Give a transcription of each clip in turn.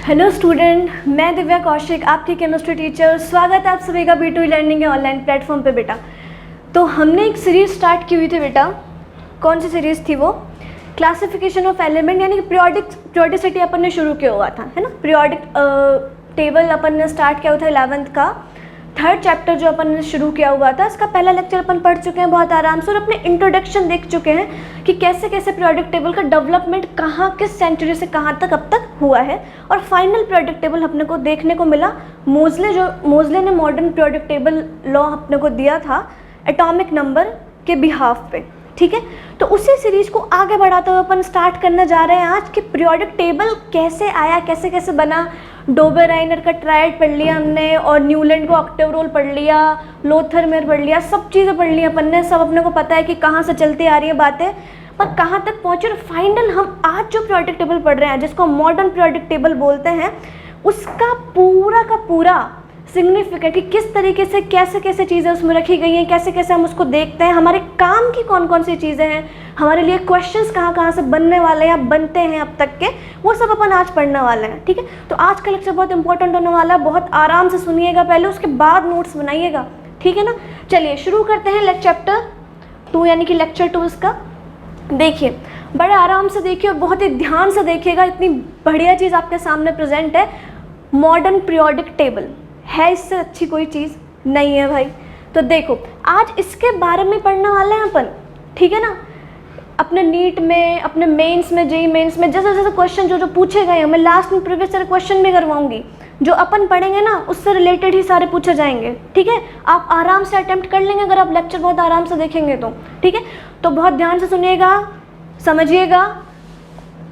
Hello student, मैं दिव्या कौशिक, आपकी chemistry teacher. स्वागत है आप सभी का B2E लर्निंग के ऑनलाइन प्लेटफॉर्म पे। बेटा, तो हमने एक सीरीज़ स्टार्ट की हुई थी बेटा। कौन सी सीरीज़ थी वो? क्लासिफिकेशन ऑफ एलिमेंट, यानी कि पीरियोडिसिटी अपन ने शुरू किया हुआ था, है ना। पीरियोडिक टेबल अपन ने स्टार्ट किया हुआ था 11th का। थर्ड चैप्टर जो अपन ने शुरू किया हुआ था, इसका पहला लेक्चर अपन पढ़ चुके हैं बहुत आराम से, और अपने इंट्रोडक्शन देख चुके हैं कि कैसे कैसे पीरियोडिक टेबल का डेवलपमेंट कहाँ, किस सेंचुरी से कहाँ तक अब तक हुआ है। और फाइनल पीरियोडिक टेबल अपने को देखने को मिला मोजले ने मॉडर्न पीरियोडिक टेबल लॉ अपने को दिया था एटॉमिक नंबर के बिहाफ पे, ठीक है। तो उसी सीरीज़ को आगे बढ़ाते हुए अपन स्टार्ट करने जा रहे हैं आज कि पीरियोडिक टेबल कैसे आया, कैसे कैसे बना। डोबेराइनर का ट्रायड पढ़ लिया हमने, और न्यूलैंड को ऑक्टेव रूल पढ़ लिया, लोथरमेयर पढ़ लिया, सब चीज़ें पढ़ ली अपन ने। सब अपने को पता है कि कहाँ से चलती आ रही है बातें, पर कहाँ तक पहुँचे। और फाइनल हम आज जो पीरियोडिक टेबल पढ़ रहे हैं, जिसको मॉडर्न पीरियोडिक टेबल बोलते हैं, उसका पूरा का पूरा सिग्निफिकेंट कि किस तरीके से कैसे कैसे चीज़ें उसमें रखी गई हैं, कैसे कैसे हम उसको देखते हैं, हमारे काम की कौन कौन सी चीज़ें हैं, हमारे लिए क्वेश्चंस कहाँ कहाँ से बनने वाले हैं या बनते हैं अब तक के, वो सब अपन आज पढ़ने वाले हैं, ठीक है। तो आज का लेक्चर बहुत इंपॉर्टेंट होने वाला है, बहुत आराम से सुनिएगा पहले, उसके बाद नोट्स बनाइएगा, ठीक है ना। चलिए शुरू करते हैं चैप्टर 2 यानी कि लेक्चर 2 इसका। देखिए, बड़े आराम से देखिए और बहुत ही ध्यान से देखिएगा, इतनी बढ़िया चीज़ आपके सामने प्रेजेंट है। मॉडर्न पीरियोडिक टेबल है, इससे अच्छी कोई चीज़ नहीं है भाई। तो देखो, आज इसके बारे में पढ़ने वाले हैं अपन, ठीक है ना। अपने नीट में, अपने मेंस में, जेईई मेंस में जैसे जैसे क्वेश्चन जो पूछे गए हैं, मैं लास्ट में प्रीवियस ईयर क्वेश्चन भी करवाऊंगी। जो अपन पढ़ेंगे ना, उससे रिलेटेड ही सारे पूछे जाएंगे, ठीक है। आप आराम से अटेम्प्ट कर लेंगे अगर आप लेक्चर बहुत आराम से देखेंगे तो, ठीक है। तो बहुत ध्यान से सुनिएगा, समझिएगा,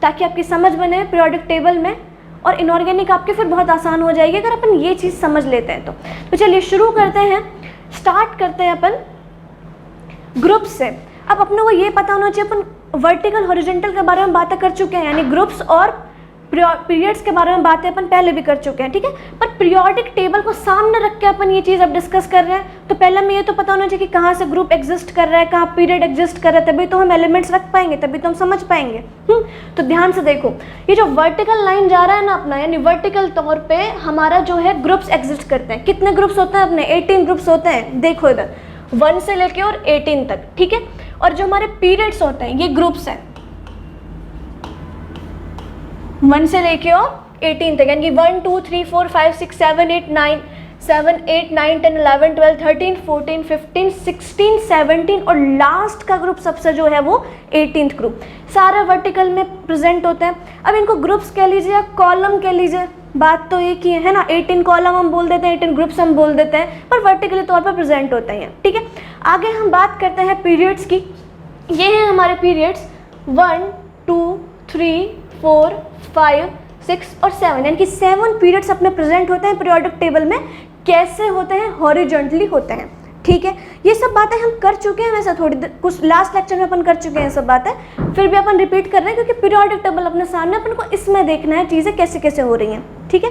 ताकि आपकी समझ बने पीरियोडिक टेबल में, और इनऑर्गेनिक आपके फिर बहुत आसान हो जाएगी अगर अपन ये चीज़ समझ लेते हैं तो चलिए शुरू करते हैं। स्टार्ट करते हैं अपन ग्रुप्स से। अब अपने को ये पता होना चाहिए, अपन वर्टिकल हॉरिजॉन्टल के बारे में बातें कर चुके हैं, यानी ग्रुप्स और पीरियड्स के बारे में बातें अपन पहले भी कर चुके हैं, ठीक है। पर पीरियोडिक टेबल को सामने रख के अपन ये चीज़ अब डिस्कस कर रहे हैं, तो पहले हमें ये तो पता होना चाहिए कि कहाँ से ग्रुप एग्जिस्ट कर रहा है, कहाँ पीरियड एग्जिस्ट कर रहा है, तभी तो हम एलिमेंट्स रख पाएंगे, तभी तो हम समझ पाएंगे। तो ध्यान से देखो, ये जो वर्टिकल लाइन जा रहा है ना अपना, यानी वर्टिकल तौर पे हमारा जो है ग्रुप्स एग्जिस्ट करते हैं। कितने ग्रुप्स होते हैं अपने? 18 ग्रुप्स होते हैं। देखो इधर 1 से लेके और 18 तक, ठीक है। और जो हमारे पीरियड्स होते हैं, ये ग्रुप्स हैं 1 से लेके और 18 तक, यानी कि 1 2 3 4 5 6 7 8 9 7 8 9 10 11 12 13 14 15 16 17 और लास्ट का ग्रुप सबसे जो है वो 18th ग्रुप, सारे वर्टिकल में प्रेजेंट होते हैं। अब इनको ग्रुप्स कह लीजिए या कॉलम कह लीजिए, बात तो एक ही है ना। 18 कॉलम हम बोल देते हैं, 18 ग्रुप्स हम बोल देते हैं, पर वर्टिकली तौर पर प्रेजेंट होते हैं, ठीक है। आगे हम बात करते हैं पीरियड्स की। ये हैं हमारे पीरियड्स 1 2 3 4 5 6 और 7, यानी कि 7 पीरियड्स अपने प्रेजेंट होते हैं पीरियोडिक टेबल में। कैसे होते हैं? हॉरिजॉन्टली होते हैं, ठीक है। ये सब बातें हम कर चुके हैं, वैसे थोड़ी कुछ लास्ट लेक्चर में अपन कर चुके हैं सब बातें, फिर भी अपन रिपीट कर रहे हैं क्योंकि पीरियोडिक टेबल अपने सामने, अपन को इसमें देखना है चीज़ें कैसे कैसे हो रही हैं, ठीक है।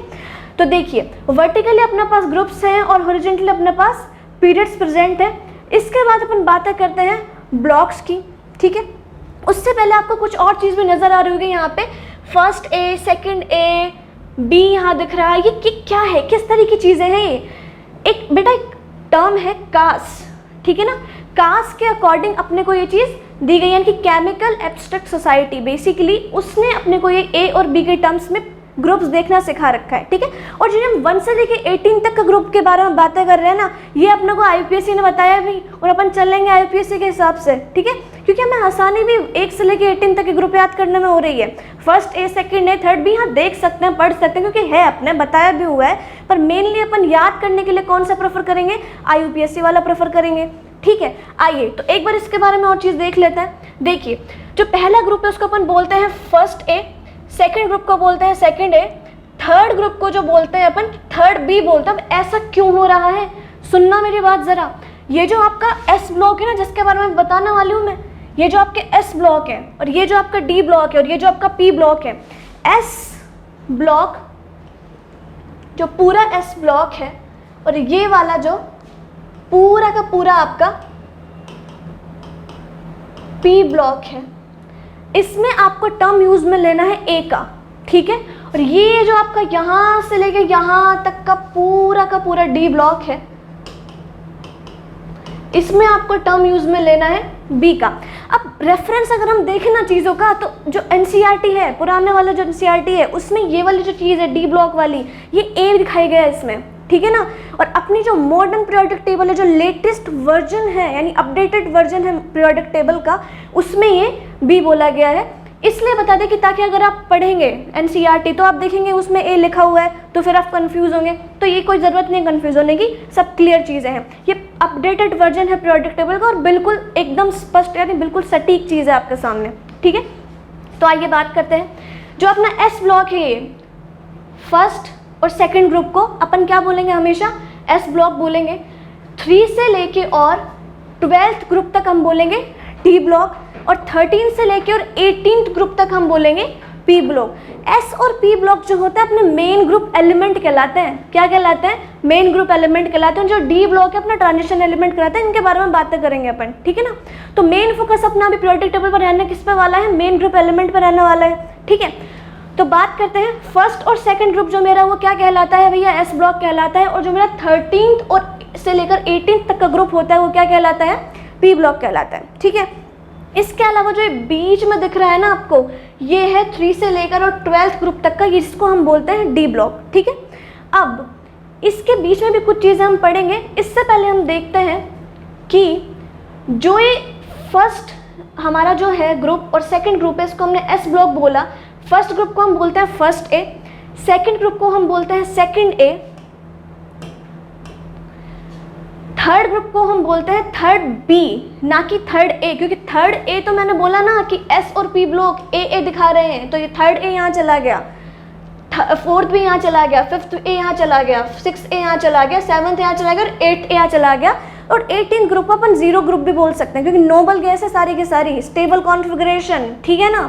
तो देखिए, वर्टिकली अपने पास ग्रुप्स हैं और हॉरिजॉन्टली अपने पास पीरियड्स प्रेजेंट है। इसके बाद अपन बातें करते हैं ब्लॉक्स की, ठीक है। उससे पहले आपको कुछ और चीज़ भी नज़र आ रही होगी यहाँ पे, first A, second A, B यहाँ दिख रहा है। ये क्या है, किस तरह की चीज़ें हैं ये? एक बेटा एक टर्म है कास, ठीक है ना। कास के अकॉर्डिंग अपने को ये चीज़ दी गई है, यानी कि केमिकल एब्स्ट्रैक्ट सोसाइटी, बेसिकली उसने अपने को ये ए और बी के टर्म्स में ग्रुप्स देखना सिखा रखा है, ठीक है। और जो हम 1 से लेके 18 तक का ग्रुप के बारे में बातें कर रहे हैं ना, ये अपने को IUPAC ने बताया भी, और अपन चलेंगे IUPAC के हिसाब से, ठीक है। क्योंकि हमें आसानी भी 1 से लेके 18 तक के ग्रुप याद करने में हो रही है। First A, second A, third भी यहाँ देख सकते हैं, पढ़ सकते हैं, क्योंकि है अपने बताया भी हुआ है। पर मेनली अपन याद करने के लिए कौन सा प्रेफर करेंगे? IUPAC वाला प्रेफर करेंगे, ठीक है। आइए तो एक बार इसके बारे में और चीज़ देख लेते हैं। देखिए, जो पहला ग्रुप है उसको अपन बोलते हैं फर्स्ट ए, सेकेंड ग्रुप को बोलते हैं सेकेंड ए, थर्ड ग्रुप को जो बोलते हैं अपन थर्ड बी बोलते हैं। अब ऐसा क्यों हो रहा है, सुनना मेरी बात ज़रा। ये जो आपका एस ब्लॉक है ना, जिसके बारे में बताने वाली हूँ मैं, ये जो आपके एस ब्लॉक है, और ये जो आपका डी ब्लॉक है, और ये जो आपका पी ब्लॉक है। एस ब्लॉक जो पूरा एस ब्लॉक है, और ये वाला जो पूरा का पूरा आपका पी ब्लॉक है, इसमें आपको टर्म यूज में लेना है ए का, ठीक है। और और ये जो आपका यहाँ से लेके यहाँ तक का पूरा डी ब्लॉक है, इसमें आपको टर्म यूज में लेना है बी का। अब रेफरेंस अगर हम देखें ना चीज़ों का, तो जो एनसीईआरटी है, पुराने वाला जो एनसीईआरटी है, उसमें ये वाली जो चीज़ है डी ब्लॉक वाली, ये ए दिखाई गया है इसमें, ठीक है ना। और अपनी जो मॉडर्न पीरियोडिक टेबल है, जो लेटेस्ट वर्जन है यानी अपडेटेड वर्जन है पीरियोडिक टेबल का, उसमें ये बी बोला गया है। इसलिए बता दें कि ताकि अगर आप पढ़ेंगे एनसीईआरटी तो आप देखेंगे उसमें ए लिखा हुआ है, तो फिर आप कंफ्यूज होंगे, तो ये कोई ज़रूरत नहीं कंफ्यूज होने की, सब क्लियर चीज़ें हैं। ये अपडेटेड वर्जन है पीरियोडिक टेबल का और बिल्कुल एकदम स्पष्ट यानी बिल्कुल सटीक चीज़ है आपके सामने, ठीक है। तो आइए बात करते हैं, जो अपना एस ब्लॉक है, ये फर्स्ट और सेकेंड ग्रुप को अपन क्या बोलेंगे, हमेशा एस ब्लॉक बोलेंगे। 3 से लेके और 12th ग्रुप तक हम बोलेंगे डी ब्लॉक, और 13 से लेके और 18th ग्रुप तक हम बोलेंगे पी ब्लॉक। एस और पी ब्लॉक जो होता है अपने मेन ग्रुप एलिमेंट कहलाते हैं। क्या कहलाते हैं? मेन ग्रुप एलिमेंट कहलाते हैं। जो डी ब्लॉक है अपना ट्रांजिशन एलिमेंट कहलाता है। इनके बारे में बातें करेंगे अपन, ठीक है ना। तो मेन फोकस अपना अभी पीरियोडिक टेबल पर रहने किस पे वाला है? मेन ग्रुप एलिमेंट पर रहने वाला है, ठीक है। तो बात करते हैं फर्स्ट और सेकंड ग्रुप जो मेरा वो क्या कहलाता है भैया? एस ब्लॉक कहलाता है। और जो मेरा 13th और से लेकर 18th तक का ग्रुप होता है वो क्या कहलाता है? पी ब्लॉक कहलाता है, ठीक है। इसके अलावा जो बीच में दिख रहा है ना आपको, ये है 3 से लेकर और 12th ग्रुप तक का, जिसको हम बोलते हैं डी ब्लॉक, ठीक है। अब इसके बीच में भी कुछ चीज़ें हम पढ़ेंगे। इससे पहले हम देखते हैं कि जो ये फर्स्ट हमारा जो है ग्रुप और सेकंड ग्रुप है, इसको हमने एस ब्लॉक बोला। फर्स्ट ग्रुप को हम बोलते हैं फर्स्ट ए, सेकंड ग्रुप को हम बोलते हैं सेकंड ए, थर्ड ग्रुप को हम बोलते हैं थर्ड बी, ना कि थर्ड ए, क्योंकि थर्ड ए तो मैंने बोला ना कि एस और पी ब्लॉक ए दिखा रहे हैं, तो ये थर्ड ए यहाँ चला गया, फोर्थ भी यहाँ चला गया, फिफ्थ ए यहाँ चला गया, सिक्स्थ ए यहाँ चला गया, सेवन्थ यहाँ चला गया और 8th यहाँ चला गया। और 18th ग्रुप अपन जीरो ग्रुप भी बोल सकते हैं, क्योंकि नोबल गैस है सारी की सारी, स्टेबल कॉन्फ़िगरेशन, ठीक है ना।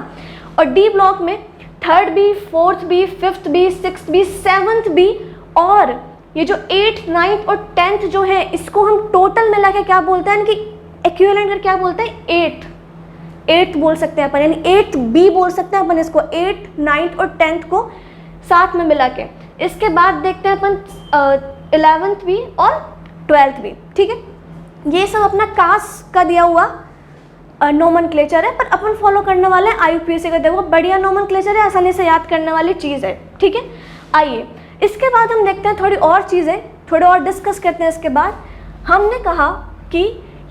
और डी ब्लॉक में third B, fourth B, fifth B, sixth B, seventh B, और ये जो 8th, 9th और 10th जो है, इसको हम टोटल मिला के क्या बोलते हैं, इनकी इक्विवेलेंट कर क्या बोलते हैं? 8th बोल सकते हैं अपन, यानी 8th बी बोल सकते हैं अपन इसको, 8th, 9th और 10th को साथ में मिला के। इसके बाद देखते हैं अपन 11th बी और 12th बी, ठीक है। ये सब अपना कास का दिया हुआ नोमेनक्लेचर है, पर अपन फॉलो करने वाले हैं IUPAC का दिया हुआ बढ़िया नोमेनक्लेचर है, आसानी से याद करने वाली चीज़ है, ठीक है। आइए इसके बाद हम देखते हैं थोड़ी और चीज़ें, थोड़े और डिस्कस करते हैं। इसके बाद हमने कहा कि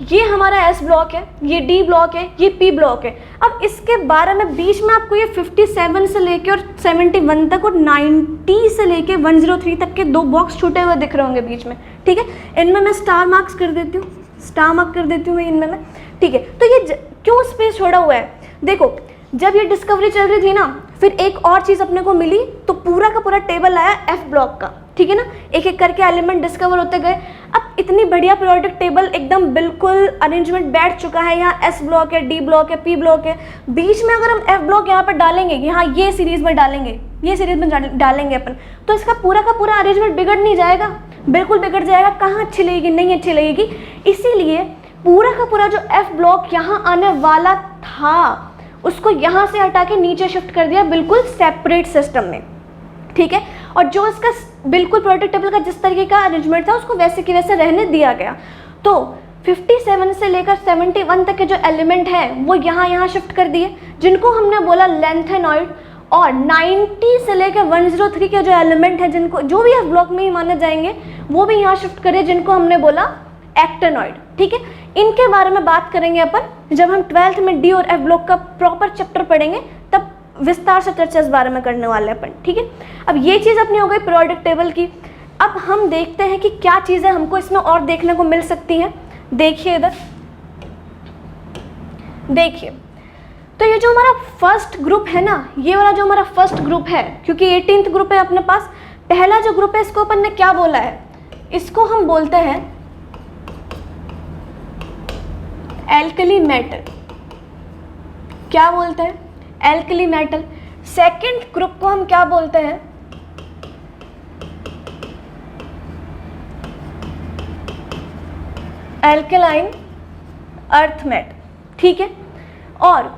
ये हमारा एस ब्लॉक है, ये डी ब्लॉक है, ये पी ब्लॉक है। अब इसके बारे में बीच में आपको ये 57 से लेके और 71 तक और 90 से लेके 103 तक के 2 बॉक्स छूटे हुए दिख रहे होंगे बीच में, ठीक है। इनमें मैं स्टार मार्क्स कर देती हूँ, स्टार मार्क कर देती हूँ इनमें मैं, ठीक है। तो ये क्यों स्पेस छोड़ा हुआ है? देखो, जब ये डिस्कवरी चल रही थी ना, फिर एक और चीज़ अपने को मिली, तो पूरा का पूरा टेबल आया एफ ब्लॉक का, ठीक है ना। एक एक करके एलिमेंट डिस्कवर होते गए। अब इतनी बढ़िया पीरियोडिक टेबल एकदम बिल्कुल अरेंजमेंट बैठ चुका है। यहाँ एस ब्लॉक है, डी ब्लॉक है, पी ब्लॉक है, बीच में अगर हम एफ ब्लॉक यहाँ पर डालेंगे, यहाँ ये सीरीज में डालेंगे, ये सीरीज में डालेंगे अपन, तो इसका पूरा का पूरा अरेंजमेंट बिगड़ नहीं जाएगा? बिल्कुल बिगड़ जाएगा। कहाँ अच्छी लगेगी? नहीं अच्छी लगेगी। इसीलिए पूरा का पूरा जो एफ ब्लॉक यहाँ आने वाला था, उसको यहाँ से हटा के नीचे शिफ्ट कर दिया बिल्कुल सेपरेट सिस्टम में, ठीक है। और जो इसका बिल्कुल पीरियोडिक टेबल का जिस तरीके का अरेंजमेंट था, उसको वैसे की वैसे रहने दिया गया। तो 57 से लेकर 71 तक के जो एलिमेंट हैं वो यहाँ शिफ्ट कर दिए, जिनको हमने बोला लेंथेनॉइड। और 90 से लेकर 103 के जो एलिमेंट हैं, जिनको जो भी एफ ब्लॉक में ही माने जाएंगे, वो भी यहाँ शिफ्ट करिए, जिनको हमने बोला एक्टेनॉइड, ठीक है। इनके बारे में बात करेंगे अपन जब हम 12th में डी और एफ ब्लॉक का प्रॉपर चैप्टर पढ़ेंगे, तब विस्तार से चर्चा इस बारे में करने वाले हैं अपन, ठीक है। अब ये चीज़ अपनी हो गई पीरियोडिक टेबल की। अब हम देखते हैं कि क्या चीज़ें हमको इसमें और देखने को मिल सकती हैं। देखिए इधर, देखिए, तो ये जो हमारा फर्स्ट ग्रुप है ना, ये वाला जो हमारा फर्स्ट ग्रुप है, क्योंकि 18th ग्रुप है अपने पास, पहला जो ग्रुप है इसको अपन ने क्या बोला है? इसको हम बोलते हैं एल्कली मेटल। क्या बोलते हैं? Alkali metal. सेकंड ग्रुप को हम क्या बोलते हैं? एल्कलाइन अर्थ मेटल, ठीक है। और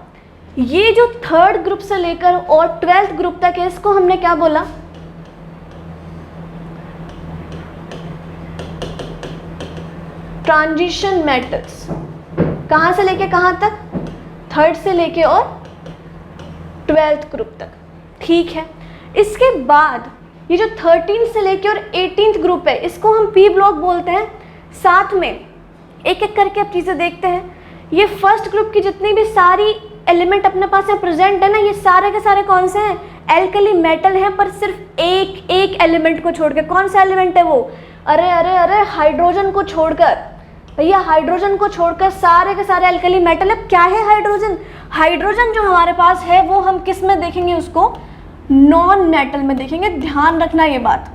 ये जो थर्ड ग्रुप से लेकर और 12th ग्रुप तक है, इसको हमने क्या बोला? Transition metals. कहां से लेके कहां तक? थर्ड से लेके और 12th ग्रुप तक, ठीक है। इसके बाद ये जो 13 से लेके और 18th ग्रुप है, इसको हम पी ब्लॉक बोलते हैं। साथ में एक एक करके अब चीज़ें देखते हैं। ये फर्स्ट ग्रुप की जितनी भी सारी एलिमेंट अपने पास है प्रेजेंट है ना, ये सारे के सारे कौन से हैं? एल्कली मेटल हैं, पर सिर्फ एक एलिमेंट को छोड़कर। कौन सा एलिमेंट है वो? अरे हाइड्रोजन को छोड़कर भैया, हाइड्रोजन को छोड़कर सारे के सारे एल्कली मेटल है। क्या है हाइड्रोजन? हाइड्रोजन जो हमारे पास है वो हम किस में देखेंगे? उसको नॉन मेटल में देखेंगे। ध्यान रखना ये बात,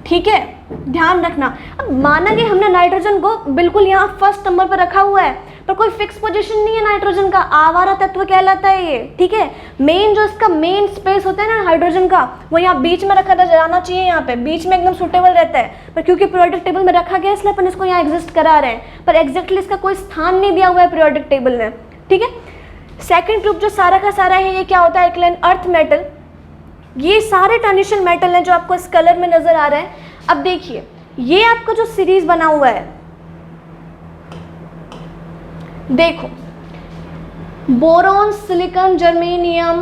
ठीक है, ध्यान रखना। अब माना कि हमने नाइट्रोजन को बिल्कुल यहाँ फर्स्ट नंबर पर रखा हुआ है, पर कोई फिक्स पोजीशन नहीं है नाइट्रोजन का, आवारा तत्व कहलाता है ये, ठीक है। मेन जो इसका मेन स्पेस होता है ना हाइड्रोजन का, वो यहाँ बीच में रखा जाना चाहिए, यहाँ पे बीच में एकदम सुटेबल रहता है, पर क्योंकि पीरियोडिक टेबल में रखा गया इसलिए अपन इसको यहाँ एग्जिस्ट करा रहे हैं, पर एग्जैक्टली इसका कोई स्थान नहीं दिया हुआ है पीरियोडिक टेबल में, ठीक है। सेकेंड ग्रुप जो सारा का सारा है, ये क्या होता है? Alkaline earth metal. ये सारे ट्रांजिशन मेटल हैं जो आपको इस कलर में नजर आ रहे हैं। अब देखिए, ये आपका जो सीरीज बना हुआ है, देखो, बोरॉन, सिलिकॉन, जर्मेनियम,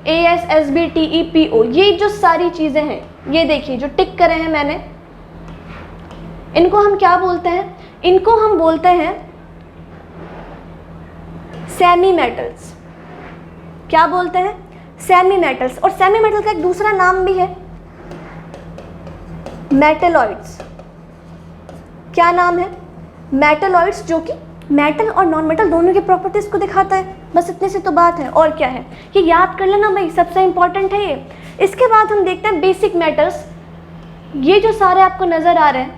AsSbTePo, ये जो सारी चीजें हैं, ये देखिए जो टिक करे हैं मैंने, इनको हम क्या बोलते हैं? इनको हम बोलते हैं सेमी मेटल्स। क्या बोलते हैं? Semi metals. और सेमी मेटल का एक दूसरा नाम भी है मेटलॉइड्स। क्या नाम है? मेटलॉइड्स, जो कि मेटल और नॉन मेटल दोनों की प्रॉपर्टीज को दिखाता है। बस इतने से तो बात है, और क्या है, ये याद कर लेना भाई, सबसे इंपॉर्टेंट है ये। इसके बाद हम देखते हैं बेसिक मेटल्स। ये जो सारे आपको नजर आ रहे हैं,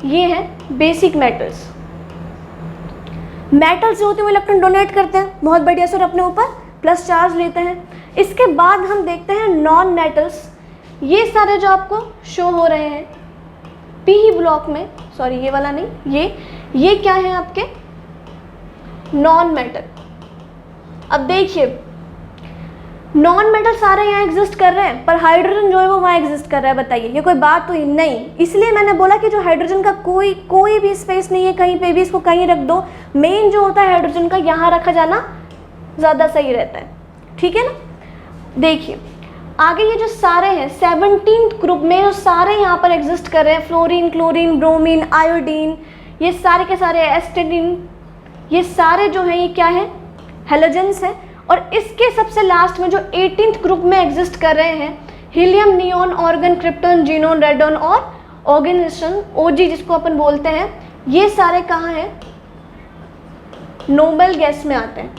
ये हैं बेसिक मेटल्स। मेटल्स जो होते हैं वो इलेक्ट्रॉन डोनेट करते हैं बहुत बढ़िया से और अपने ऊपर प्लस चार्ज लेते हैं। इसके बाद हम देखते हैं नॉन मेटल्स। ये सारे जो आपको शो हो रहे हैं पी ब्लॉक में, सॉरी ये वाला नहीं, ये क्या है आपके? Non metal. अब देखिए, नॉन मेटल सारे यहाँ एग्जिस्ट कर रहे हैं, पर हाइड्रोजन जो है वो वहाँ एग्जिस्ट कर रहा है। बताइए, ये कोई बात हुई? नहीं। इसलिए मैंने बोला कि जो हाइड्रोजन का कोई भी स्पेस नहीं है कहीं पे भी, इसको कहीं रख दो। मेन जो होता है हाइड्रोजन का, यहाँ रखा जाना ज़्यादा सही रहता है, ठीक है ना। देखिए आगे ये जो सारे हैं 17th ग्रुप में, जो सारे यहाँ पर एग्जिस्ट कर रहे हैं, फ्लोरीन, क्लोरीन, ब्रोमीन, आयोडीन, ये सारे के सारे, एस्टेडिन, ये सारे जो हैं ये क्या है? हेलोजेंस है। और इसके सबसे लास्ट में जो 18th ग्रुप में एग्जिस्ट कर रहे हैं, helium, neon, organ, krypton, xenon, radon और ऑर्गेनिशन, ओजी जिसको अपन बोलते हैं, ये सारे कहाँ हैं? नोबल गैस में आते हैं।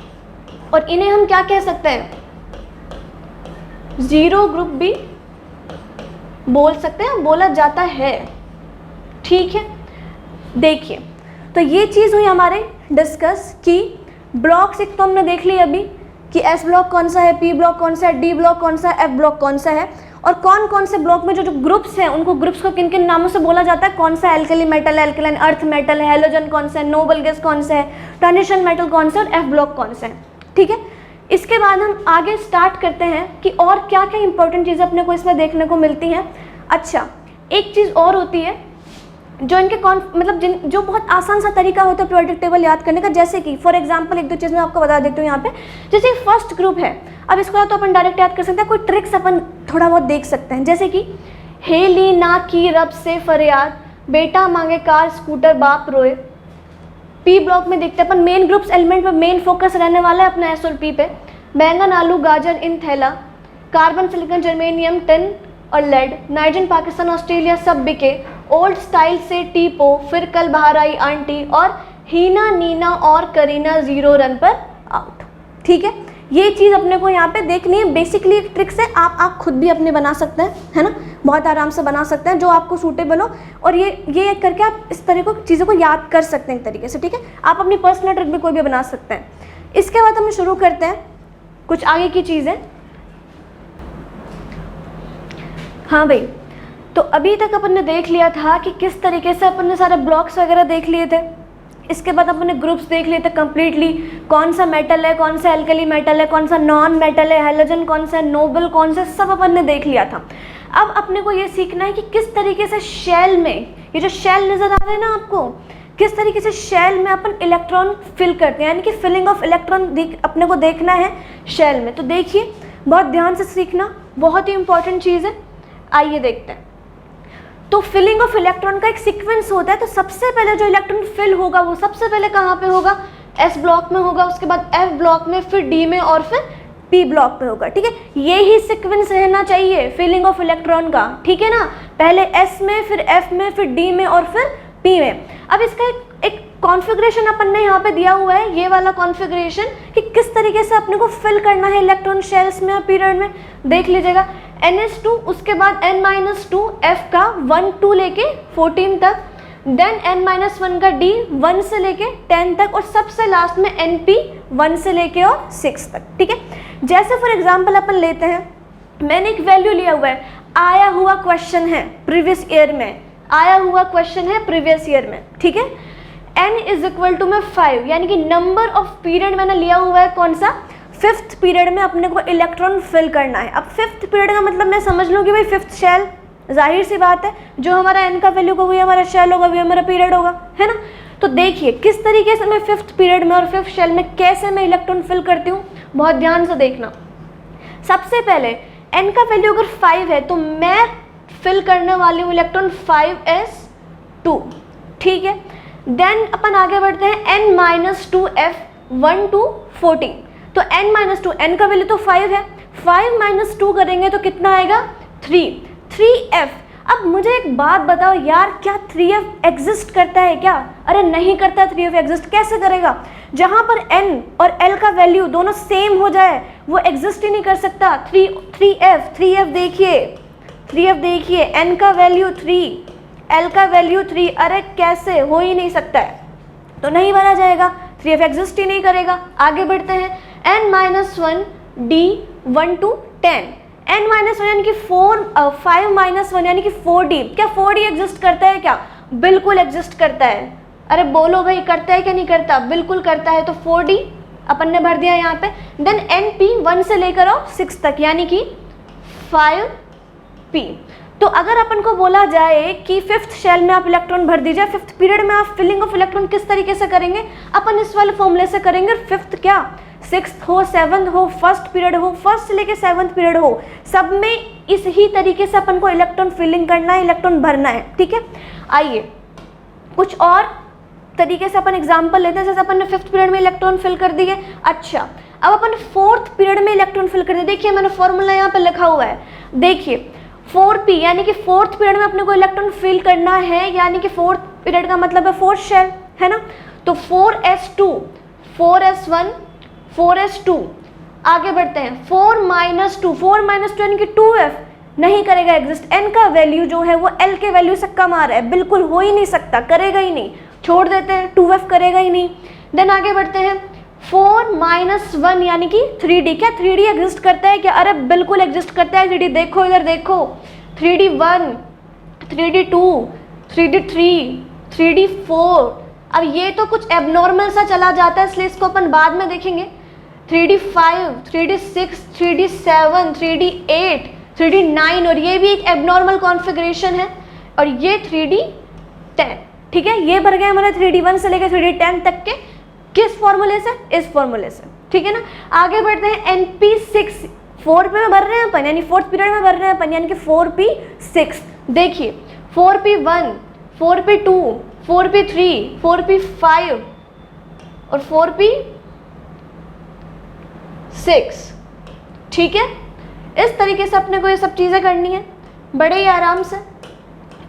और इन्हें हम क्या कह सकते हैं? जीरो ग्रुप भी बोल सकते हैं, बोला जाता है, ठीक है। देखिए, तो ये चीज़ हुई हमारे डिस्कस कि ब्लॉक्स एक तो हमने देख ली अभी कि एस ब्लॉक कौन सा है, पी ब्लॉक कौन सा है, डी ब्लॉक कौन सा है, एफ ब्लॉक कौन सा है, और कौन कौन से ब्लॉक में जो ग्रुप्स हैं उनको ग्रुप्स को किन किन नामों से बोला जाता है, कौन सा एल्कली मेटल है, एल्कलाइन अर्थ मेटल है, हेलोजन कौन सा है, नोबल गैस कौन सा है, ट्रांजिशन मेटल कौन सा है, और एफ ब्लॉक कौन सा है, ठीक है। इसके बाद हम आगे स्टार्ट करते हैं कि और क्या क्या इंपॉर्टेंट चीज़ें अपने को इसमें देखने को मिलती हैं। अच्छा, एक चीज़ और होती है जो इनके मतलब जो बहुत आसान सा तरीका होता है पीरियोडिक टेबल याद करने का, जैसे कि फॉर एग्जांपल एक दो चीज़ मैं आपको बता देती हूँ यहाँ पे। जैसे फर्स्ट ग्रुप है, अब इसको या तो अपन डायरेक्ट याद कर सकते हैं, कोई ट्रिक्स अपन थोड़ा बहुत देख सकते हैं, जैसे कि हे ली ना की रब से फरियाद, बेटा मांगे कार स्कूटर बाप रोए। पी ब्लॉक में देखते हैं अपन, मेन ग्रुप्स एलिमेंट पर मेन फोकस रहने वाला है अपना एस और पी पे। बैंगन, आलू, गाजर इन थैला, कार्बन, सिलिकॉन, जर्मेनियम, टिन और लेड, नाइट्रोजन, पाकिस्तान, ऑस्ट्रेलिया सब बिके, ओल्ड स्टाइल से टीपो, फिर कल बाहर आई आंटी, और हीना, नीना और करीना 0 रन पर आउट, ठीक है। ये चीज़ अपने को यहाँ पे देखनी है। बेसिकली एक ट्रिक्स है, आप खुद भी अपने बना सकते हैं, है ना, बहुत आराम से बना सकते हैं जो आपको सूटेबल हो, और ये करके आप इस तरह को चीज़ों को याद कर सकते हैं एक तरीके से, ठीक है। आप अपनी पर्सनल ट्रिक भी कोई भी बना सकते हैं। इसके बाद हम शुरू करते हैं कुछ आगे की चीज़ें। हाँ भाई, तो अभी तक अपन ने देख लिया था कि किस तरीके से अपन ने सारे ब्लॉक्स वगैरह देख लिए थे। इसके बाद अपन ने ग्रुप्स देख लिए थे कम्प्लीटली, कौन सा मेटल है, कौन सा एल्कली मेटल है, कौन सा नॉन मेटल है, हाइड्रोजन कौन सा है, नोबल कौन सा, सब अपन ने देख लिया था। अब अपने को ये सीखना है कि किस तरीके से शेल में, ये जो शेल नज़र आ रहे हैं ना आपको, किस तरीके से शेल में अपन इलेक्ट्रॉन फिल करते हैं, यानी कि फिलिंग ऑफ इलेक्ट्रॉन अपने को देखना है शेल में। तो देखिए बहुत ध्यान से सीखना, बहुत ही इंपॉर्टेंट चीज़ है। आइए देखते हैं। तो फिलिंग ऑफ इलेक्ट्रॉन का एक सीक्वेंस होता है। तो सबसे पहले जो इलेक्ट्रॉन फिल होगा वो सबसे पहले कहाँ पे होगा, एस ब्लॉक में होगा, उसके बाद एफ ब्लॉक में, फिर डी में और फिर पी ब्लॉक में होगा। ठीक है, ये ही सीक्वेंस रहना चाहिए फिलिंग ऑफ इलेक्ट्रॉन का। ठीक है ना, पहले एस में, फिर एफ में, फिर डी में और फिर पी में। अब इसका एक कॉन्फ़िगरेशन अपन ने यहाँ पे दिया हुआ है, ये वाला कॉन्फ़िगरेशन, कि किस तरीके से अपने को फिल करना है इलेक्ट्रॉन शेल्स में और पीरियड में। देख लीजिएगा, NS2, उसके बाद N-2 F का 1 2 लेके 14 तक, देन N-1 का D 1 से लेके 10 तक, और सबसे लास्ट में NP 1 से लेके और 6 तक। ठीक है, जैसे फॉर एग्जांपल अपन लेते हैं, मैंने एक वैल्यू लिया हुआ है, आया हुआ क्वेश्चन है प्रीवियस ईयर में, आया हुआ क्वेश्चन है प्रीवियस ईयर में। ठीक है, N = में 5, यानी कि नंबर ऑफ पीरियड मैंने लिया हुआ है कौन सा, 5th पीरियड में अपने को इलेक्ट्रॉन फिल करना है। अब 5th पीरियड का मतलब मैं समझ लूँ कि भाई 5th शेल, जाहिर सी बात है, जो हमारा N का वैल्यू होगा वही हमारा शेल होगा, वही हमारा पीरियड होगा, है ना। तो देखिए किस तरीके से मैं 5th पीरियड में और 5th शेल में कैसे मैं इलेक्ट्रॉन फिल करती हूँ, बहुत ध्यान से देखना। सबसे पहले N का वैल्यू अगर 5 है तो मैं फिल करने वाली हूँ इलेक्ट्रॉन 5s2। ठीक है, देन अपन आगे बढ़ते हैं N-2 F 1 to 14। तो N-2, N का वैल्यू तो 5 है, 5 - 2 करेंगे तो कितना आएगा, 3F। अब मुझे एक बात बताओ यार, क्या 3F एग्जिस्ट करता है क्या? अरे नहीं करता 3F एग्जिस्ट। कैसे करेगा? जहाँ पर N और L का वैल्यू दोनों सेम हो जाए वो एग्जिस्ट ही नहीं कर सकता। 3F देखिए, 3F देखिए, N का वैल्यू 3, L का वैल्यू 3, अरे कैसे, हो ही नहीं सकता है, तो नहीं बना जाएगा, 3F एग्जिस्ट ही नहीं करेगा। आगे बढ़ते हैं, N-1 D 1 to 10, N-1 यानी कि 5 - 1 यानी कि 4D। क्या 4D एग्जिस्ट करता है क्या? बिल्कुल एग्जिस्ट करता है। अरे बोलो भाई, करता है क्या नहीं करता? बिल्कुल करता है। तो 4D अपन ने भर दिया यहाँ पे। देन NP 1 से लेकर और 6 तक, यानी कि 5P। तो अगर अपन को बोला जाए कि 5th शेल में आप इलेक्ट्रॉन भर दीजिए, 5th पीरियड में आप फिलिंग ऑफ इलेक्ट्रॉन किस तरीके से करेंगे, अपन इस वाले फॉर्मूले से करेंगे। 5th क्या, 6th हो, 7th हो, 1st पीरियड हो, 1st से लेके 7th पीरियड हो, सब में इस ही तरीके से अपन को इलेक्ट्रॉन फिलिंग करना है, इलेक्ट्रॉन भरना है। ठीक है, आइए कुछ और तरीके से अपन एग्जाम्पल लेते हैं। जैसे अपन ने 5th पीरियड में इलेक्ट्रॉन फिल कर दिए। अच्छा, अब अपन 4th पीरियड में इलेक्ट्रॉन फिल कर दिए। देखिए मैंने फॉर्मूला यहाँ पे लिखा हुआ है, देखिए 4P, यानी कि 4th पीरियड में अपने को इलेक्ट्रॉन फिल करना है, यानी कि 4th पीरियड का मतलब है 4th शेल, है ना। तो 4s2, 4s1, 4s2। आगे बढ़ते हैं, 4 - 2, 4 - 2 यानी कि 2F नहीं करेगा एग्जिस्ट। N का वैल्यू जो है वो L के वैल्यू से कम आ रहा है, बिल्कुल हो ही नहीं सकता, करेगा ही नहीं, छोड़ देते हैं, 2F करेगा ही नहीं। देन आगे बढ़ते हैं, 4 - 1 यानी कि 3D। क्या 3D एग्जिस्ट करता है क्या? अरे बिल्कुल एग्जिस्ट करता है 3D। देखो इधर देखो, 3D1, 3D2, 3D3, 3D4। अब ये तो कुछ एबनॉर्मल सा चला जाता है, इसलिए इसको अपन बाद में देखेंगे। 3D5, 3D6, 3D7, 3D8, 3D9, और ये भी एक एबनॉर्मल कॉन्फ़िगरेशन है, और ये 3D10। ठीक है, ये भर गए हमारे 3D1 से लेकर 3D10 तक के, किस फॉर्मूले से? इस फॉर्मूले से। ठीक है ना। आगे बढ़ते हैं, NP6, 4P में भर रहे हैं अपन, यानी 4th पीरियड में भर रहे हैं अपन, यानी कि 4P6। देखिए 4P1, 4P2, 4P3, 4P5 और 4P6। ठीक है, इस तरीके से अपने को ये सब चीज़ें करनी है बड़े ही आराम से।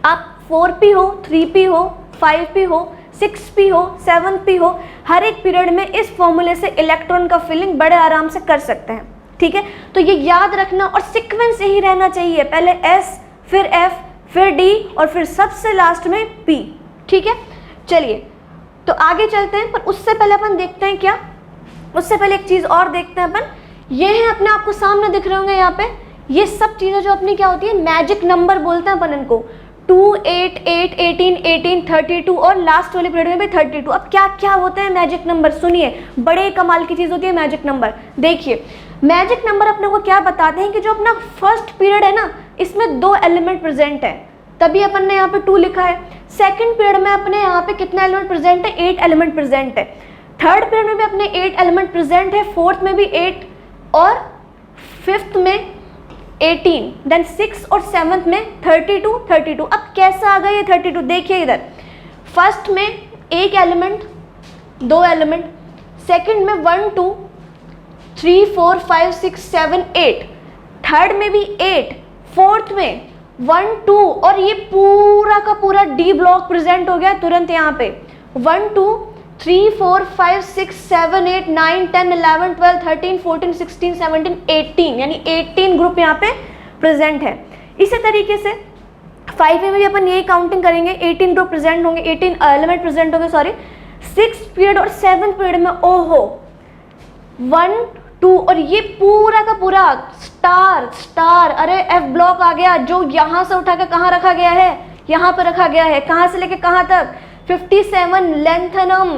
आप 4P हो, 3P हो, 5P हो, 6P हो, 7P हो, हर एक पीरियड में इस फॉर्मूले से इलेक्ट्रॉन का फिलिंग बड़े आराम से कर सकते हैं। ठीक है, तो ये याद रखना, और सीक्वेंस यही रहना चाहिए, पहले S, फिर F, फिर D और फिर सबसे लास्ट में P। ठीक है, चलिए तो आगे चलते हैं, पर उससे पहले अपन देखते हैं क्या, उससे पहले एक चीज़ और देखते हैं अपन। ये है अपने आपको सामने दिख रहे होंगे यहाँ पे, ये सब चीज़ें जो अपनी क्या होती है, मैजिक नंबर बोलते हैं अपन इनको। 2, 8, 8, 18, 18, 32 और लास्ट वाले पीरियड में भी 32। अब क्या क्या होते हैं मैजिक नंबर, सुनिए, बड़े कमाल की चीज़ होती है मैजिक नंबर। देखिए मैजिक नंबर अपने को क्या बताते हैं कि जो अपना फर्स्ट पीरियड है ना, इसमें 2 एलिमेंट प्रेजेंट है, तभी अपन ने यहाँ पे 2 लिखा है। सेकंड पीरियड में अपने यहाँ पे कितना एलिमेंट प्रेजेंट है, 8 एलिमेंट प्रेजेंट है। थर्ड पीरियड में भी अपने 8 एलिमेंट प्रेजेंट है, फोर्थ में भी 8 और फिफ्थ में 18, देन 6 और 7th में 32, 32। अब कैसा आ गया ये 32, देखिए इधर फर्स्ट में 1 एलिमेंट 2 एलिमेंट, सेकंड में 1 2 3 4 5 6 7 8, थर्ड में भी 8, फोर्थ में 1 2 और ये पूरा का पूरा डी ब्लॉक प्रेजेंट हो गया तुरंत यहाँ पे। 1 2 3 4 5 6 7 8 9 10 11 12 13 14 16 17 18, यानी 18 ग्रुप यहाँ पे प्रेजेंट है। इसी तरीके से 5 में भी अपन यही काउंटिंग करेंगे, 18 ग्रुप प्रेजेंट होंगे, 18 एलिमेंट प्रेजेंट होंगे, सॉरी। 6th पीरियड और 7th पीरियड में ओहो 1 2 और ये पूरा का पूरा स्टार स्टार, अरे एफ ब्लॉक आ गया, जो यहाँ से उठा के कहाँ रखा गया है, यहाँ पर रखा गया है। कहाँ से लेके कहाँ तक, 57 लेंथेनम,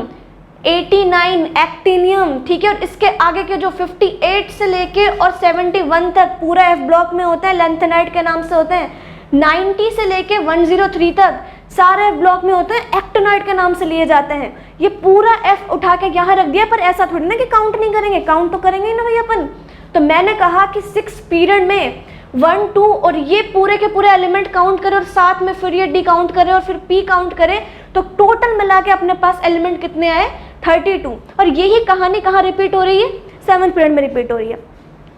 89 एक्टिनियम, ठीक है। और इसके आगे के जो 58 से लेके और 71 तक पूरा एफ ब्लॉक में होते हैं, लेंथेनाइट के नाम से होते हैं। 90 से लेके 103 तक सारे एफ ब्लॉक में होते हैं, एक्टिनाइट के नाम से लिए जाते हैं। ये पूरा एफ उठा के यहाँ रख दिया, पर ऐसा थोड़ी ना कि काउंट नहीं करेंगे, काउंट तो करेंगे ही ना भाई अपन। तो मैंने कहा कि 6 पीरियड में 1 2 और ये पूरे के पूरे एलिमेंट काउंट करें और साथ में फिर ये डी काउंट करें और फिर पी काउंट करें, तो टोटल मिला के अपने पास एलिमेंट कितने आए, 32। और यही कहानी कहाँ रिपीट हो रही है, 7th पीरियड में रिपीट हो रही है।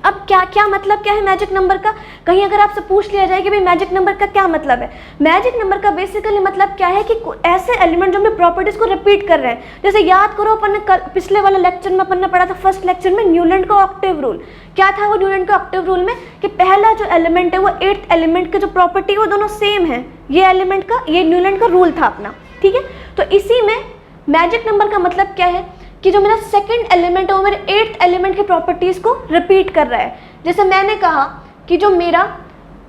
अब क्या क्या मतलब क्या है मैजिक नंबर का, कहीं अगर आपसे पूछ लिया जाए कि भाई मैजिक नंबर का क्या मतलब है। मैजिक नंबर का बेसिकली मतलब क्या है कि ऐसे एलिमेंट जो अपने प्रॉपर्टीज को रिपीट कर रहे हैं। जैसे याद करो अपन ने पिछले वाले लेक्चर में अपन ने पढ़ा था, फर्स्ट लेक्चर में, न्यूलैंड का ऑक्टेव रूल। क्या था वो न्यूलैंड का ऑक्टेव रूल में, कि पहला जो एलिमेंट है वो 8th एलिमेंट के जो प्रॉपर्टी है वो दोनों सेम है। ये एलिमेंट का, ये न्यूलैंड का रूल था अपना, ठीक है। तो इसी में मैजिक नंबर का मतलब क्या है कि जो मेरा सेकंड एलिमेंट है वो मेरे 8th एलिमेंट की प्रॉपर्टीज को रिपीट कर रहा है। जैसे मैंने कहा कि जो मेरा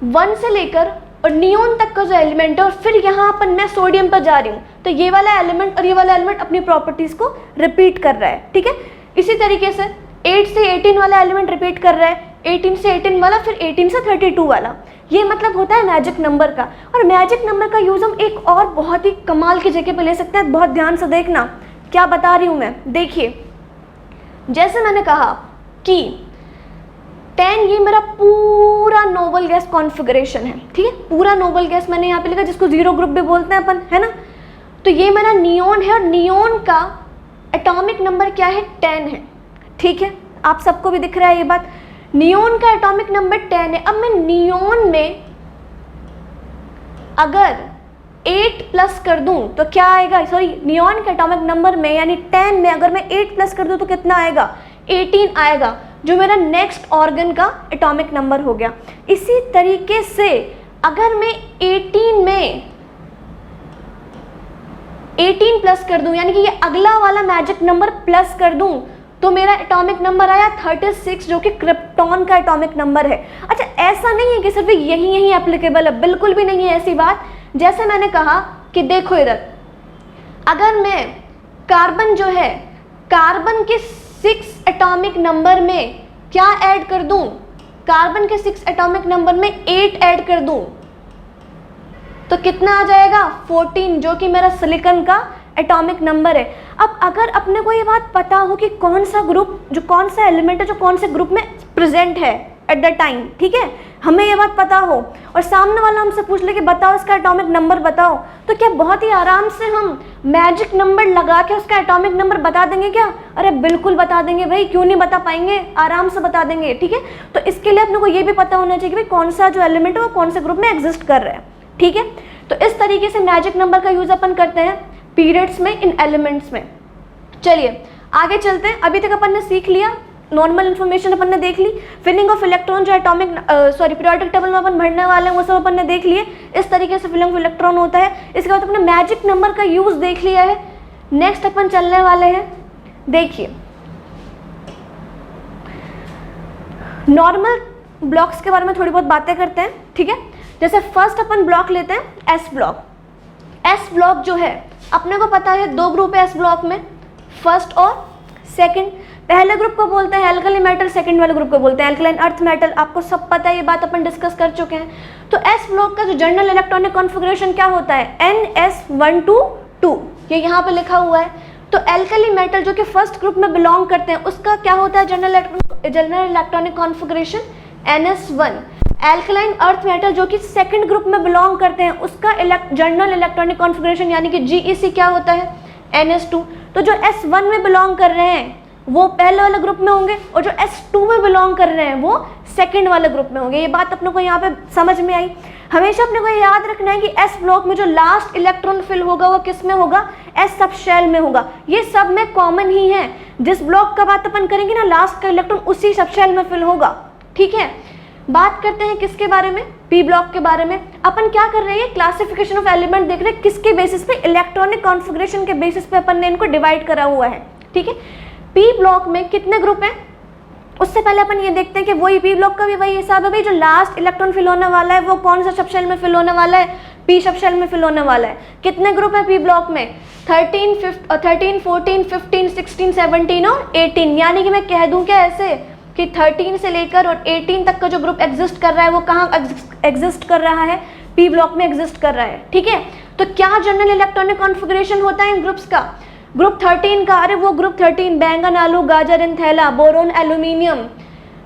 1 से लेकर और नियोन तक का जो एलिमेंट है, और फिर यहाँ पर मैं सोडियम पर जा रही हूँ, तो ये वाला एलिमेंट और ये वाला एलिमेंट अपनी प्रॉपर्टीज को रिपीट कर रहा है, ठीक है। इसी तरीके से 8 से 18 वाला एलिमेंट रिपीट कर रहा है, 18 से 18 वाला, फिर 18 से 32 वाला। ये मतलब होता है मैजिक नंबर का। और मैजिक नंबर का यूज हम एक और बहुत ही कमाल की जगह पे ले सकते हैं, बहुत ध्यान से देखना क्या बता रही हूँ मैं। देखिए जैसे मैंने कहा कि 10 ये मेरा पूरा नोबल गैस कॉन्फ़िगरेशन है, ठीक है। पूरा नोबल गैस मैंने यहाँ पे लिखा, जिसको 0 ग्रुप भी बोलते हैं अपन, है ना। तो ये मेरा नियोन है और नियोन का एटॉमिक नंबर क्या है, 10 है, ठीक है। आप सबको भी दिख रहा है ये बात, नियोन का एटॉमिक नंबर 10 है। अब मैं नियोन में अगर 8 प्लस कर दूं तो क्या आएगा, सॉरी नियोन के एटॉमिक नंबर में यानी 10 में अगर मैं 8 प्लस कर दूं तो कितना आएगा, 18 आएगा, जो मेरा नेक्स्ट ऑर्गन का एटॉमिक नंबर हो गया। इसी तरीके से अगर मैं 18 में 18 प्लस कर दूं, यानी कि ये अगला वाला मैजिक नंबर प्लस कर दूं, तो मेरा एटॉमिक नंबर आया 36, जो कि क्रिप्टॉन का एटॉमिक नंबर है। अच्छा, ऐसा नहीं है कि सिर्फ यही एप्लीकेबल है, बिल्कुल भी नहीं है ऐसी बात। जैसे मैंने कहा कि देखो इधर, अगर मैं कार्बन जो है, कार्बन के 6 एटॉमिक नंबर में क्या ऐड कर दूं, कार्बन के 6 एटॉमिक नंबर में 8 ऐड कर दूं, तो कितना आ जाएगा, 14, जो कि मेरा सिलिकॉन का एटॉमिक नंबर है। अब अगर अपने को ये बात पता हो कि कौन सा ग्रुप, जो कौन सा एलिमेंट है जो कौन से ग्रुप में प्रेजेंट है एट द टाइम, ठीक है, हमें ये बात पता हो, और सामने वाला हमसे पूछ ले कि बताओ इसका एटॉमिक नंबर बताओ, तो क्या बहुत ही आराम से हम मैजिक नंबर लगा के उसका एटॉमिक नंबर बता देंगे क्या? अरे बिल्कुल बता देंगे भाई, क्यों नहीं बता पाएंगे, आराम से बता देंगे, ठीक है। तो इसके लिए अपने को ये भी पता होना चाहिए कि भाई कौन सा जो एलिमेंट है वो कौन से ग्रुप में एग्जिस्ट कर रहा है, ठीक है। तो इस तरीके से मैजिक नंबर का यूज अपन करते हैं पीरियड्स में, इन एलिमेंट्स में। चलिए आगे चलते हैं। अभी तक अपन ने सीख लिया, नॉर्मल इन्फॉर्मेशन अपन ने देख ली, फिलिंग ऑफ इलेक्ट्रॉन जो एटॉमिक पीरियोडिक टेबल में अपन भरने वाले हैं वो सब अपन ने देख लिए, इस तरीके से फिलिंग ऑफ इलेक्ट्रॉन होता है। इसके बाद अपने मैजिक नंबर का यूज देख लिया है। नेक्स्ट अपन चलने वाले हैं, देखिए नॉर्मल ब्लॉक्स के बारे में थोड़ी बहुत बातें करते हैं, ठीक है। जैसे फर्स्ट अपन ब्लॉक लेते हैं एस ब्लॉक। एस ब्लॉक जो है अपने को पता है 2 ग्रुप है एस ब्लॉक में, फर्स्ट और सेकंड। पहले ग्रुप को बोलते हैं एल्कली मेटल, सेकंड वाले ग्रुप को बोलते हैं एल्कलाइन अर्थ मेटल। आपको सब पता है, ये बात अपन डिस्कस कर चुके हैं। तो एस ब्लॉक का जो जनरल इलेक्ट्रॉनिक कॉन्फ़िगरेशन क्या होता है, NS122, ये यहाँ पे लिखा हुआ है। तो एल्कली मेटल जो कि फर्स्ट ग्रुप में बिलोंग करते हैं उसका क्या होता है general electronic configuration, NS1। Alkaline earth metal जो कि सेकंड ग्रुप में बिलोंग करते हैं उसका जनरल इलेक्ट्रॉनिक कॉन्फ़िगरेशन यानी कि GEC क्या होता है, NS2। तो जो S1 में बिलोंग कर रहे हैं वो पहले वाले ग्रुप में होंगे और जो S2 में बिलोंग कर रहे हैं वो सेकंड वाले ग्रुप में होंगे। ये बात अपने को यहाँ पे समझ में आई। हमेशा अपने को याद रखना है कि एस ब्लॉक में जो लास्ट इलेक्ट्रॉन फिल होगा वो किस में होगा, एस सब शेल में होगा। ये सब में कॉमन ही है, जिस ब्लॉक का बात अपन करेंगे ना लास्ट का इलेक्ट्रॉन उसी सब शेल में फिल होगा। ठीक है, बात करते हैं किसके बारे में, पी ब्लॉक के बारे में। अपन क्या कर रहे हैं, क्लासिफिकेशन ऑफ एलिमेंट देख रहे हैं, किसके बेसिस पे, इलेक्ट्रॉनिक कॉन्फ़िगरेशन के बेसिस पे अपन ने इनको डिवाइड करा हुआ है। ठीक है, पी ब्लॉक में कितने ग्रुप हैं, उससे पहले अपन ये देखते हैं कि वही पी ब्लॉक का भी वही हिसाब है भाई, जो लास्ट इलेक्ट्रॉन फिल होने वाला है वो कौन सा सबशेल में फिल होने वाला है, पी सबशेल में फिल होने वाला है। कितने ग्रुप है पी ब्लॉक में, 13, 14, 15, 16, 17 और 18। यानी कि मैं कह दूं क्या ऐसे कि 13 से लेकर और 18 तक का जो ग्रुप एग्जिस्ट कर रहा है वो कहाँ एग्जिस्ट कर रहा है, पी ब्लॉक में एग्जिस्ट कर रहा है। ठीक है, तो क्या जनरल इलेक्ट्रॉनिक कॉन्फ़िगरेशन होता है इन ग्रुप्स का, ग्रुप 13 का, अरे वो ग्रुप 13 बैंगन, आलू, गाजर, थैला, boron, aluminium.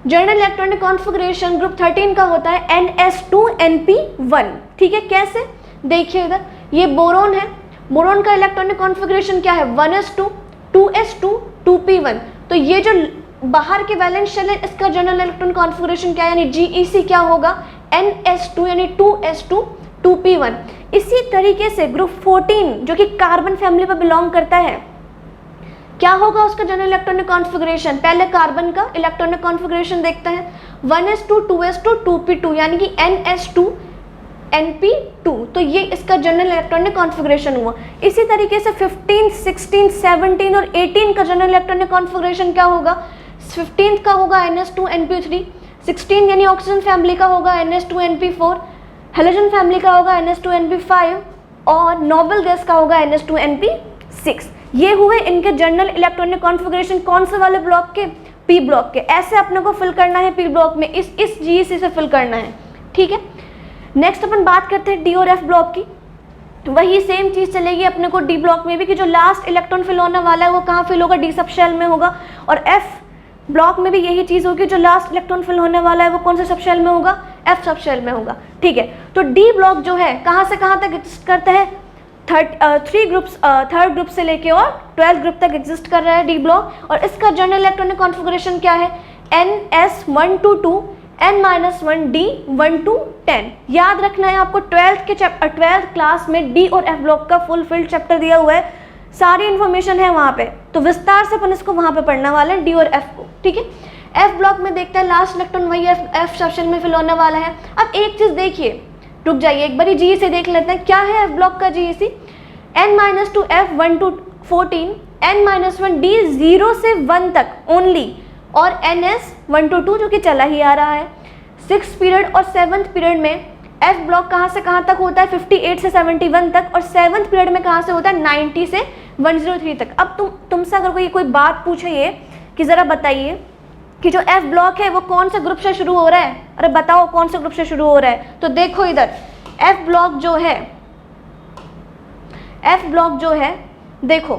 General electronic configuration group 13 का होता है NS2NP1। ठीक है, कैसे, देखिए इधर ये बोरोन है, बोरोन का इलेक्ट्रॉनिक कॉन्फ़िगरेशन क्या है, 1s2, 2s2, 2p1। तो ये जो बाहर के वैलेंस शेल है इसका जनरल इलेक्ट्रॉनिक कॉन्फ़िगरेशन क्या है, यानी GEC क्या होगा, NS2 यानी 2s2, 2p1। इसी तरीके से ग्रुप 14 जो कि कार्बन फैमिली पर बिलोंग करता है, क्या होगा उसका जनरल इलेक्ट्रॉनिक कॉन्फ़िगरेशन। पहले कार्बन का इलेक्ट्रॉनिक कॉन्फ़िगरेशन देखते हैं, 1s2, 2s2, 2p2 यानी कि NS2 NP2। तो ये इसका जनरल इलेक्ट्रॉनिक कॉन्फ़िगरेशन हुआ। इसी तरीके से 15, 16, 17 और 18 का जनरल इलेक्ट्रॉनिक कॉन्फ़िगरेशन क्या होगा, 15 का होगा NS2 NP3, 16 यानी ऑक्सीजन फैमिली का होगा NS2 NP4, हेलोजन फैमिली का होगा NS2 NP5 और नोबल गैस का होगा NS2 NP6। ये हुए इनके जनरल इलेक्ट्रॉनिक कॉन्फ़िगरेशन कौन से वाले ब्लॉक के, पी ब्लॉक के। ऐसे अपने को फिल करना है पी ब्लॉक में, इस GEC से फिल करना है। ठीक है, नेक्स्ट अपन बात करते हैं डी और एफ ब्लॉक की। वही सेम चीज़ चलेगी अपने को डी ब्लॉक में भी कि जो लास्ट इलेक्ट्रॉन फिल होने वाला है वो कहाँ फिल होगा, डी सब शेल में होगा। और एफ ब्लॉक में भी यही चीज़ होगी, जो लास्ट इलेक्ट्रॉन फिल होने वाला है वो कौन से सब शेल में होगा, एफ सब शेल में होगा। ठीक है, तो डी ब्लॉक जो है कहाँ से कहाँ तक एग्जिस्ट करता है, थर्ड ग्रुप से लेके और 12th ग्रुप तक एग्जिस्ट कर रहा है डी ब्लॉक। और इसका जनरल इलेक्ट्रॉनिक कॉन्फ़िगरेशन क्या है, NS122, N-1, D1 to 10। याद रखना है आपको, 12th क्लास में डी और एफ ब्लॉक का फुल फिल्ड चैप्टर दिया हुआ है, सारी इन्फॉर्मेशन है वहाँ पे, तो विस्तार से अपन इसको वहाँ पे पढ़ने वाले हैं डी और एफ को। ठीक है, एफ ब्लॉक में देखते हैं लास्ट इलेक्ट्रॉन वही एफ सेक्शन में फिल होने वाला है। अब एक चीज़ देखिए, रुक जाइए एक बारी GEC देख लेते हैं, क्या है एफ ब्लॉक का GEC, N-2 F1 to 14, N-1 D 0 से 1 तक ओनली, और NS1 to 2 जो कि चला ही आ रहा है। 6th पीरियड और 7th पीरियड में एफ ब्लॉक कहाँ से कहाँ तक होता है, 58 से 71 तक, और 7th पीरियड में कहाँ से होता है, 90 से 103 तक। अब तुमसे अगर कोई बात पूछे ये कि ज़रा बताइए कि जो एफ ब्लॉक है वो कौन से ग्रुप से शुरू हो रहा है, अरे बताओ कौन से ग्रुप से शुरू हो रहा है। तो देखो इधर एफ ब्लॉक जो है देखो,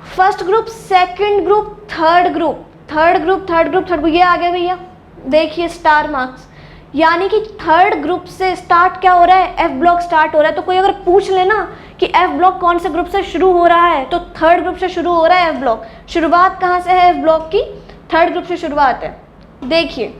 first group, second group, third group, ये आ गया भैया, देखिए स्टार मार्क्स, यानी कि थर्ड ग्रुप से स्टार्ट क्या हो रहा है, एफ ब्लॉक स्टार्ट हो रहा है। तो कोई अगर पूछ लेना कि एफ ब्लॉक कौन से ग्रुप से शुरू हो रहा है, तो थर्ड ग्रुप से शुरू हो रहा है एफ ब्लॉक। शुरुआत कहाँ से है एफ ब्लॉक की, थर्ड ग्रुप से शुरुआत है, देखिए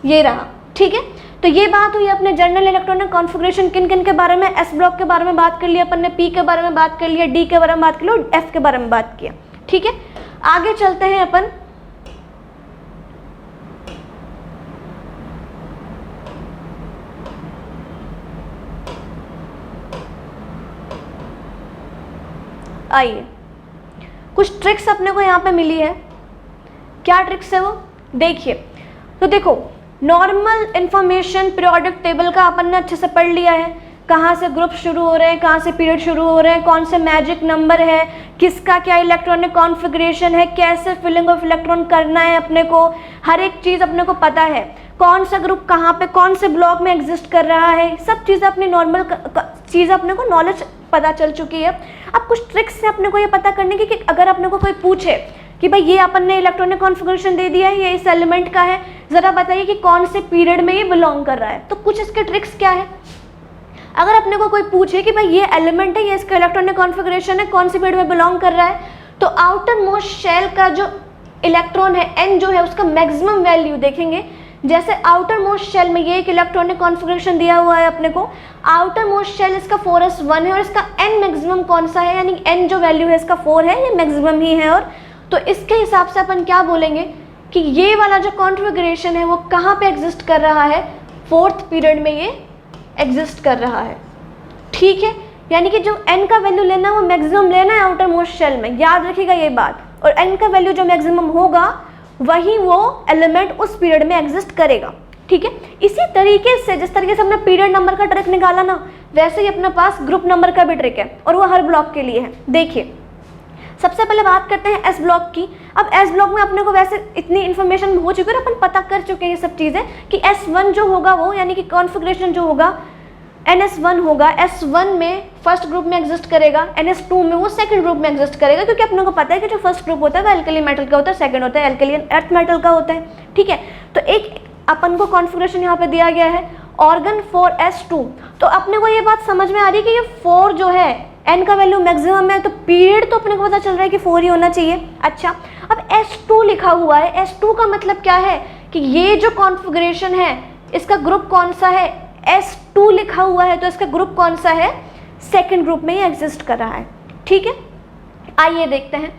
ये रहा। ठीक है, तो ये बात हुई अपने जनरल इलेक्ट्रॉनिक कॉन्फ़िगरेशन किन किन के बारे में, एस ब्लॉक के बारे में बात कर लिया अपन ने, पी के बारे में बात कर लिया, डी के बारे में बात कर लिया और एफ के बारे में बात किया। ठीक है, आगे चलते हैं अपन, आइए कुछ ट्रिक्स अपने को यहाँ पे मिली है। क्या ट्रिक्स है वो, देखिए। तो देखो नॉर्मल इंफॉर्मेशन पीरियोडिक टेबल का अपन ने अच्छे से पढ़ लिया है, कहाँ से ग्रुप शुरू हो रहे हैं, कहाँ से पीरियड शुरू हो रहे हैं, कौन से मैजिक नंबर है, किसका क्या इलेक्ट्रॉनिक कॉन्फ़िगरेशन है, कैसे फिलिंग ऑफ इलेक्ट्रॉन करना है, अपने को हर एक चीज़ अपने को पता है, कौन सा ग्रुप कहाँ पे कौन से ब्लॉक में एग्जिस्ट कर रहा है, सब चीज़ें अपनी नॉर्मल चीज़ें अपने को नॉलेज पता चल चुकी है। अब कुछ ट्रिक्स है अपने को ये पता करने की कि अगर अपने को कोई पूछे कि भाई ये अपन ने इलेक्ट्रॉनिक कॉन्फ़िगरेशन दे दिया है, ये इस एलिमेंट का है, ज़रा बताइए कि कौन से पीरियड में ये बिलोंग कर रहा है, तो कुछ इसके ट्रिक्स क्या है। अगर अपने को कोई पूछे कि भाई ये एलिमेंट है, ये इसका इलेक्ट्रॉनिक कॉन्फ़िगरेशन है, कौन सी पीरियड में बिलोंग कर रहा है, तो आउटर मोस्ट शेल का जो इलेक्ट्रॉन है n जो है उसका मैक्सिमम वैल्यू देखेंगे। जैसे आउटर मोस्ट शेल में ये एक इलेक्ट्रॉनिक कॉन्फ़िगरेशन दिया हुआ है अपने को, आउटर मोस्ट शेल इसका 4s1 है और इसका n मैक्सिमम कौन सा है, यानी n जो वैल्यू है इसका 4 है, ये मैक्सिमम ही है। और तो इसके हिसाब से अपन क्या बोलेंगे कि ये वाला जो कॉन्फ़िगरेशन है वो कहाँ पे एग्जिस्ट कर रहा है, 4th पीरियड में ये एग्जिस्ट कर रहा है। ठीक है, यानी कि जो n का वैल्यू लेना है वो मैक्सिमम लेना है आउटर मोस्ट शेल में, याद रखिएगा ये बात। और n का वैल्यू जो मैक्सिमम होगा वही वो एलिमेंट उस पीरियड में एग्जिस्ट करेगा। ठीक है, इसी तरीके से जिस तरीके से हमने पीरियड नंबर का ट्रिक निकाला ना, वैसे ही अपने पास ग्रुप नंबर का भी ट्रिक है और वो हर ब्लॉक के लिए है। देखिए, सबसे पहले बात करते हैं एस ब्लॉक की। अब एस ब्लॉक में अपने को वैसे इतनी इन्फॉर्मेशन हो चुकी है और अपन पता कर चुके हैं ये सब चीज़ें कि S1 जो होगा वो, यानी कि कॉन्फ़िगरेशन जो होगा NS1 होगा, S1 में फर्स्ट ग्रुप में एग्जिस्ट करेगा, NS2 में वो सेकंड ग्रुप में एग्जिस्ट करेगा, क्योंकि अपने को पता है कि जो फर्स्ट ग्रुप होता है वो एल्कली मेटल का होता है, सेकंड होता है एल्कली अर्थ मेटल का होता है। ठीक है, तो एक अपन को कॉन्फ़िगरेशन यहाँ पे दिया गया है ऑर्गन 4s2। तो अपने को ये बात समझ में आ रही है कि ये 4 जो है n का वैल्यू मैक्सिमम है, तो पीरियड तो अपने को पता चल रहा है कि 4 ही होना चाहिए। अच्छा, अब S2 लिखा हुआ है, S2 का मतलब क्या है कि ये जो कॉन्फ़िगरेशन है इसका ग्रुप कौन सा है, S2 लिखा हुआ है, तो इसका ग्रुप कौन सा है, सेकंड ग्रुप में ही एग्जिस्ट कर रहा है। ठीक है, आइए देखते हैं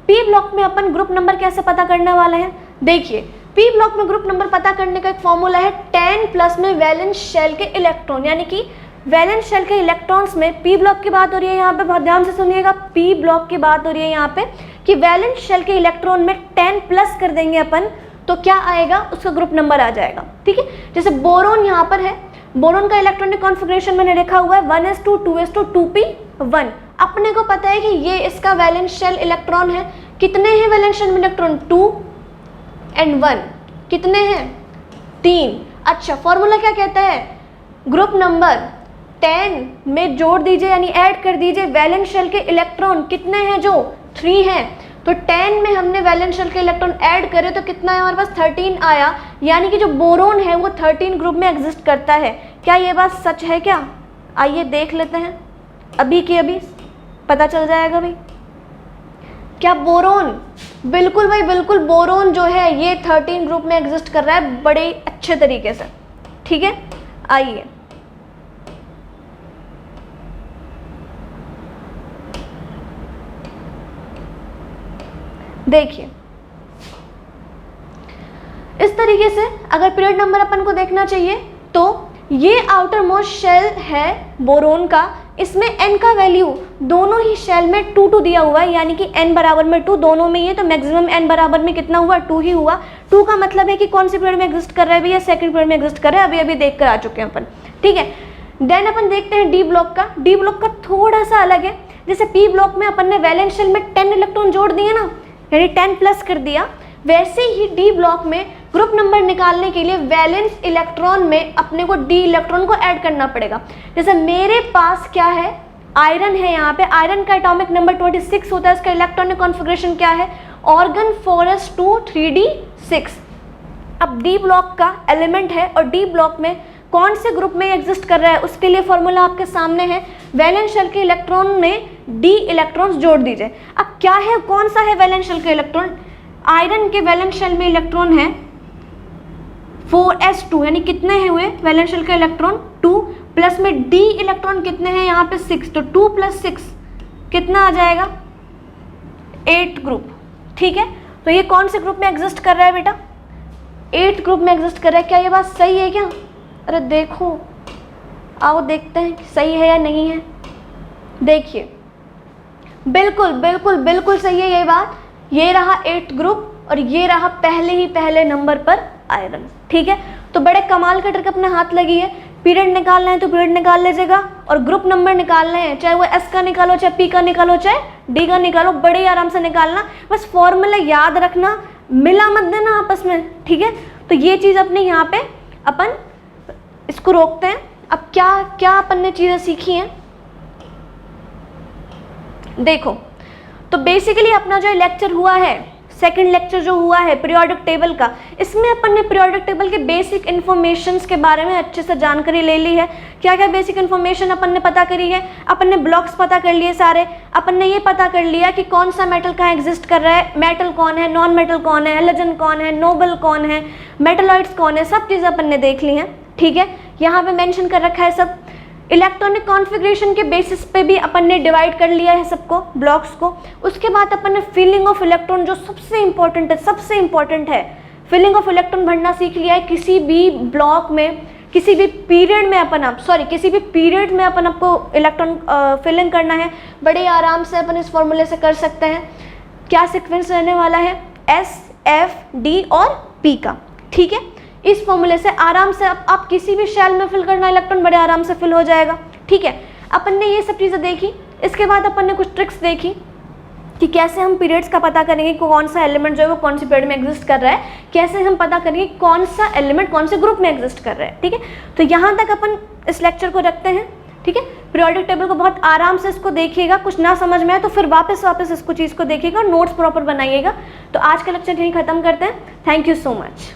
पी ब्लॉक में अपन ग्रुप नंबर कैसे पता करने वाले हैं। देखिए, पी ब्लॉक में ग्रुप नंबर पता करने का एक फॉर्मूला है 10+ में वैलेंस शेल के इलेक्ट्रॉन, यानी कि वैलेंस शेल के इलेक्ट्रॉन्स में पी ब्लॉक की बात हो रही है यहाँ पे, बहुत ध्यान से सुनिएगा, पी ब्लॉक की बात हो रही है यहाँ पे कि वैलेंस शेल के इलेक्ट्रॉन में 10+ कर देंगे अपन, तो क्या आएगा, उसका ग्रुप नंबर आ जाएगा। ठीक है, जैसे बोरोन यहाँ पर है, बोरोन का इलेक्ट्रॉनिक कॉन्फ़िगरेशन मैंने लिखा हुआ है 1s2 2s2 2p1। अपने को पता है कि ये इसका वैलेंस शेल इलेक्ट्रॉन है, कितने हैं वैलेंस शेल इलेक्ट्रॉन, 2 और 1, कितने हैं, 3। अच्छा, फॉर्मूला क्या कहता है, ग्रुप नंबर 10 में जोड़ दीजिए, यानी ऐड कर दीजिए वैलेंस शेल के इलेक्ट्रॉन, कितने हैं, जो 3 हैं, तो 10 में हमने वैलेंस शेल के इलेक्ट्रॉन ऐड करे तो कितना है हमारे पास, 13 आया, यानी कि जो बोरोन है वो 13 ग्रुप में एग्जिस्ट करता है। क्या ये बात सच है क्या, आइए देख लेते हैं, अभी की अभी पता चल जाएगा भाई। क्या बोरोन, बिल्कुल भाई बिल्कुल, बोरोन जो है ये 13 ग्रुप में एग्जिस्ट कर रहा है बड़े अच्छे तरीके से। ठीक है, आइए देखिए, इस तरीके से अगर पीरियड नंबर अपन को देखना चाहिए तो ये आउटर मोस्ट शेल है बोरोन का, इसमें n का वैल्यू दोनों ही शेल में 2 दिया हुआ है, यानी कि n बराबर में 2 दोनों में ही है, तो मैक्सिमम n बराबर में कितना हुआ, 2 ही हुआ। 2 का मतलब है कि कौन सी पीरियड में एग्जिस्ट कर रहा है भैया, सेकंड पीरियड में एग्जिस्ट कर रहा है, अभी अभी देख कर आ चुके हैं अपन। ठीक है, देन अपन देखते हैं डी ब्लॉक का। डी ब्लॉक का थोड़ा सा अलग है, जैसे पी ब्लॉक में अपन ने वैलेंस शेल में 10 इलेक्ट्रॉन जोड़ दिए ना, यानी 10+ कर दिया, वैसे ही डी ब्लॉक में ग्रुप नंबर निकालने के लिए वैलेंस इलेक्ट्रॉन में अपने को डी इलेक्ट्रॉन को ऐड करना पड़ेगा। जैसे मेरे पास क्या है, आयरन है, यहाँ पे आयरन का एटॉमिक नंबर 26 होता है, इसका इलेक्ट्रॉनिक कॉन्फ़िगरेशन क्या है, ऑर्गन 4s2 3d6। अब डी ब्लॉक का एलिमेंट है और डी ब्लॉक में कौन से ग्रुप में एग्जिस्ट कर रहा है, उसके लिए फॉर्मूला आपके सामने है, वैलेंस शेल के इलेक्ट्रॉन में डी इलेक्ट्रॉन्स जोड़ दीजिए। अब क्या है, कौन सा है वैलेंस शेल के इलेक्ट्रॉन, आयरन के वैलेंस शेल में इलेक्ट्रॉन है 4s2, यानी कितने हैं हुए वैलेंस शेल के इलेक्ट्रॉन, 2, प्लस में डी इलेक्ट्रॉन कितने हैं यहाँ पे 6, तो 2 + 6 कितना आ जाएगा, 8 ग्रुप। ठीक है, तो ये कौन से ग्रुप में एग्जिस्ट कर रहा है बेटा, 8 ग्रुप में एग्जिस्ट कर रहा है। क्या ये बात सही है क्या, अरे देखो, आओ देखते हैं सही है या नहीं है। देखिए, बिल्कुल बिल्कुल बिल्कुल सही है ये बात, ये रहा 8 ग्रुप और ये रहा पहले नंबर पर आयरन। ठीक है, तो तो बड़े कमाल का ट्रिक अपने हाथ लगी है। पीरियड निकालना है तो पीरियड निकाल लीजिएगा, और ग्रुप नंबर निकालने हैं, चाहे वो एस का निकालो, चाहे पी का निकालो, चाहे डी का निकालो, बड़े आराम से निकालना। बस फॉर्मूला याद रखना, मिला मत देना आपस में, ठीक है। तो ये चीज़ अपने यहाँ पे अपन इसको रोकते हैं। अब क्या क्या अपन ने चीज़ें सीखी हैं देखो। तो बेसिकली अपना जो लेक्चर हुआ है, सेकंड लेक्चर जो हुआ है पीरियोडिक टेबल का, इसमें अपन ने पीरियोडिक टेबल के बेसिक इन्फॉर्मेशंस के बारे में अच्छे से जानकारी ले ली है। क्या क्या बेसिक इन्फॉर्मेशन अपन ने पता करी है, अपन ने ब्लॉक्स पता कर लिए सारे, अपन ने ये पता कर लिया कि कौन सा मेटल कहाँ एग्जिस्ट कर रहा है, मेटल कौन है, नॉन मेटल कौन है, हैलोजन कौन है, नोबल कौन है, मेटलॉइड्स कौन है, सब चीज़ें अपन ने देख ली हैं, ठीक है। यहाँ पे मेंशन कर रखा है सब। इलेक्ट्रॉनिक कॉन्फ़िगरेशन के बेसिस पे भी अपन ने डिवाइड कर लिया है सबको, ब्लॉक्स को। उसके बाद अपन ने फीलिंग ऑफ इलेक्ट्रॉन, जो सबसे इंपॉर्टेंट है, फीलिंग ऑफ इलेक्ट्रॉन भरना सीख लिया है। किसी भी ब्लॉक में, किसी भी पीरियड में अपन आपको इलेक्ट्रॉन फिलिंग करना है, बड़े आराम से अपन इस फॉर्मूले से कर सकते हैं। क्या सीक्वेंस रहने वाला है, एस, एफ, डी और पी का, ठीक है। इस फॉर्मूले से आराम से आप किसी भी शेल में फिल करना इलेक्ट्रॉन बड़े आराम से फिल हो जाएगा, ठीक है। अपन ने ये सब चीज़ें देखी। इसके बाद अपन ने कुछ ट्रिक्स देखी कि कैसे हम पीरियड्स का पता करेंगे, कौन सा एलिमेंट जो है वो कौन सी पीरियड में एग्जिस्ट कर रहा है, कैसे हम पता करेंगे कौन सा एलिमेंट कौन से ग्रुप में एग्जिस्ट कर रहा है, ठीक है। तो यहाँ तक अपन इस लेक्चर को रखते हैं, ठीक है। पीरियोडिक टेबल को बहुत आराम से इसको देखिएगा, कुछ ना समझ में आए तो फिर वापस इसको चीज़ को देखिएगा और नोट्स प्रॉपर बनाइएगा। तो आज का लेक्चर यहीं ख़त्म करते हैं। Thank you so much.